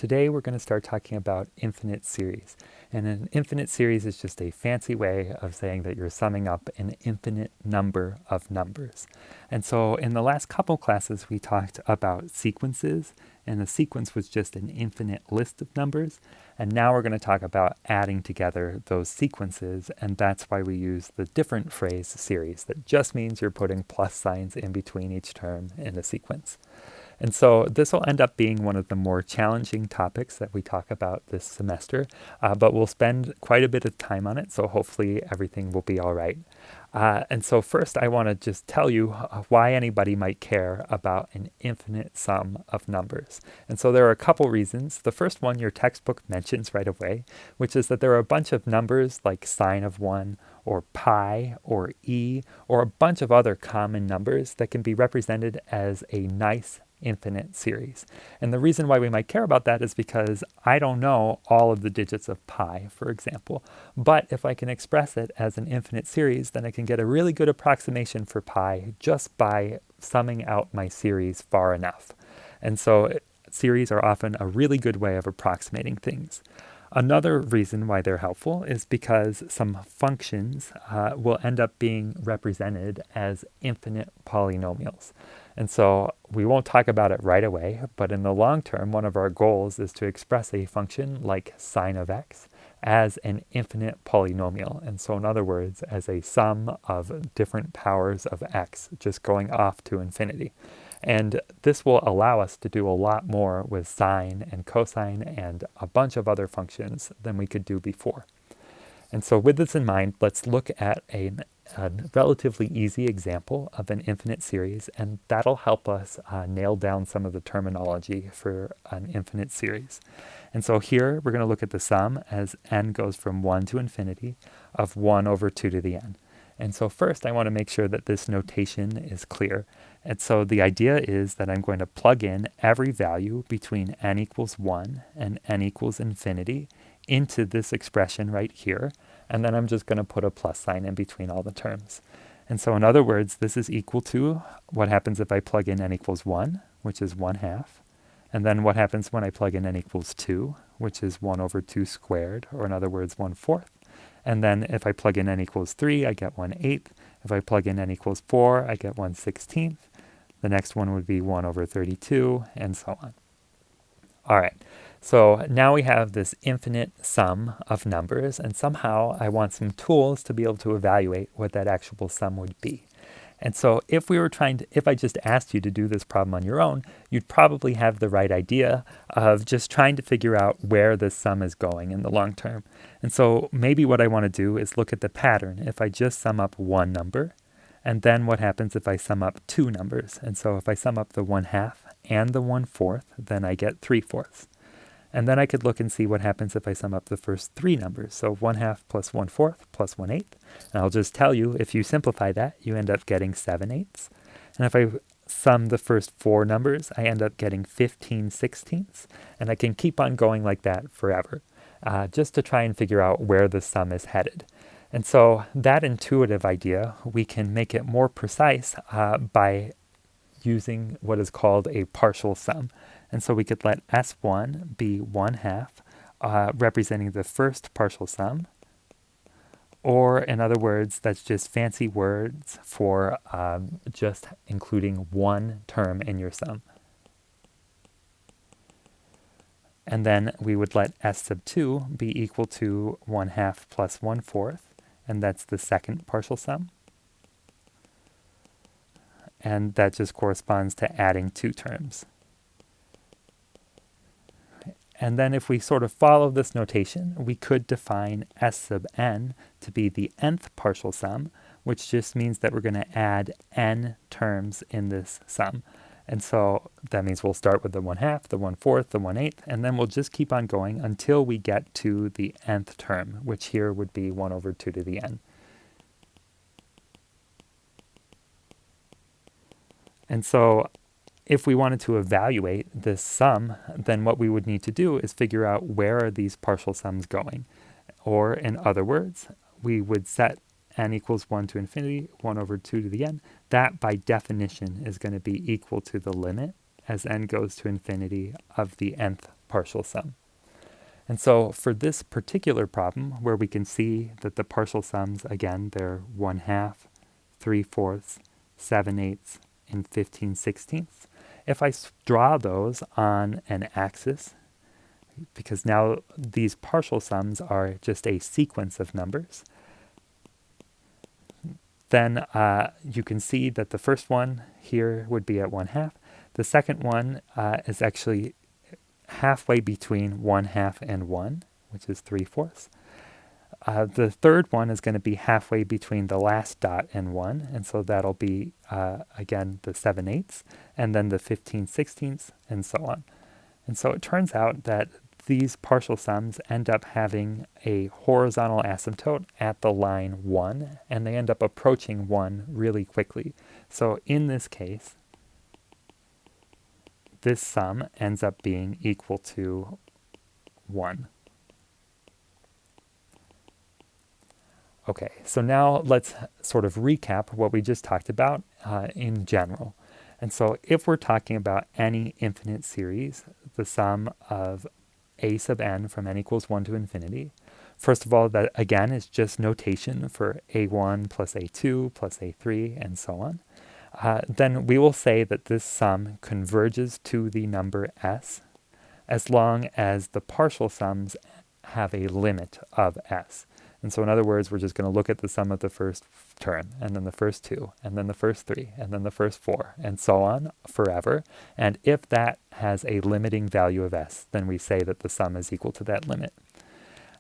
Today we're going to start talking about infinite series. And an infinite series is just a fancy way of saying that you're summing up an infinite number of numbers. And so in the last couple classes we talked about sequences, and a sequence was just an infinite list of numbers. And now we're going to talk about adding together those sequences, and that's why we use the different phrase series. That just means you're putting plus signs in between each term in a sequence. And so this will end up being one of the more challenging topics that we talk about this semester, but we'll spend quite a bit of time on it, so hopefully everything will be all right. And so first I want to just tell you why anybody might care about an infinite sum of numbers. And so there are a couple reasons. The first one your textbook mentions right away, which is that there are a bunch of numbers like sine of 1, or pi, or e, or a bunch of other common numbers that can be represented as a nice infinite series. And the reason why we might care about that is because I don't know all of the digits of pi, for example. But if I can express it as an infinite series, then I can get a really good approximation for pi just by summing out my series far enough. And so series are often a really good way of approximating things. Another reason why they're helpful is because some functions will end up being represented as infinite polynomials. And so we won't talk about it right away, but in the long term, one of our goals is to express a function like sine of x as an infinite polynomial. And so in other words, as a sum of different powers of x just going off to infinity. And this will allow us to do a lot more with sine and cosine and a bunch of other functions than we could do before. And so with this in mind, let's look at a relatively easy example of an infinite series, and that'll help us nail down some of the terminology for an infinite series. And so here we're going to look at the sum as n goes from 1 to infinity of 1 over 2 to the n. And so first I want to make sure that this notation is clear. And so the idea is that I'm going to plug in every value between n equals 1 and n equals infinity into this expression right here, and then I'm just going to put a plus sign in between all the terms. And so in other words, this is equal to what happens if I plug in n equals 1, which is 1/2, and then what happens when I plug in n equals 2, which is 1 over 2 squared, or in other words, 1/4. And then if I plug in n equals 3, I get 1/8. If I plug in n equals 4, I get 1/16. The next one would be 1 over 32, and so on. All right, so now we have this infinite sum of numbers, and somehow I want some tools to be able to evaluate what that actual sum would be. And so if I just asked you to do this problem on your own, you'd probably have the right idea of just trying to figure out where this sum is going in the long term. And so maybe what I want to do is look at the pattern. If I just sum up one number, and then what happens if I sum up two numbers? And so if I sum up the 1/2 and the 1/4, then I get 3/4. And then I could look and see what happens if I sum up the first three numbers. So 1/2 plus 1/4 plus 1/8. And I'll just tell you, if you simplify that, you end up getting 7/8. And if I sum the first four numbers, I end up getting 15/16. And I can keep on going like that forever, just to try and figure out where the sum is headed. And so that intuitive idea, we can make it more precise by using what is called a partial sum. And so we could let S1 be 1/2, representing the first partial sum. Or in other words, that's just fancy words for just including one term in your sum. And then we would let S sub 2 be equal to 1/2 plus 1/4, and that's the second partial sum. And that just corresponds to adding two terms. And then if we sort of follow this notation, we could define S sub n to be the nth partial sum, which just means that we're going to add n terms in this sum. And so that means we'll start with the 1/2, the 1/4, the 1/8, and then we'll just keep on going until we get to the nth term, which here would be 1 over 2 to the n. And so if we wanted to evaluate this sum, then what we would need to do is figure out where are these partial sums going. Or in other words, we would set n equals 1 to infinity, 1 over 2 to the n. That by definition is going to be equal to the limit as n goes to infinity of the nth partial sum. And so for this particular problem, where we can see that the partial sums, again, they're 1/2, 3/4, 7/8, and 15/16, if I draw those on an axis, because now these partial sums are just a sequence of numbers, then you can see that the first one here would be at 1/2. The second one is actually halfway between 1/2 and 1, which is 3/4. The third one is going to be halfway between the last dot and 1, and so that'll be, again, the 7/8, and then the 15/16, and so on. And so it turns out that these partial sums end up having a horizontal asymptote at the line 1, and they end up approaching 1 really quickly. So in this case, this sum ends up being equal to 1. Okay, so now let's sort of recap what we just talked about in general. And so if we're talking about any infinite series, the sum of a sub n from n equals 1 to infinity, first of all, that again is just notation for a1 plus a2 plus a3 and so on. Then we will say that this sum converges to the number s as long as the partial sums have a limit of s. And so in other words, we're just going to look at the sum of the first term, and then the first two, and then the first three, and then the first four, and so on forever. And if that has a limiting value of s, then we say that the sum is equal to that limit.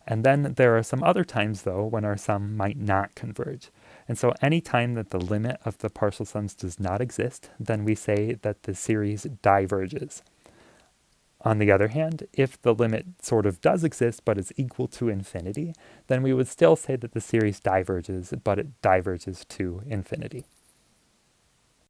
And then there are some other times, though, when our sum might not converge. And so any time that the limit of the partial sums does not exist, then we say that the series diverges. On the other hand, if the limit sort of does exist but is equal to infinity, then we would still say that the series diverges, but it diverges to infinity.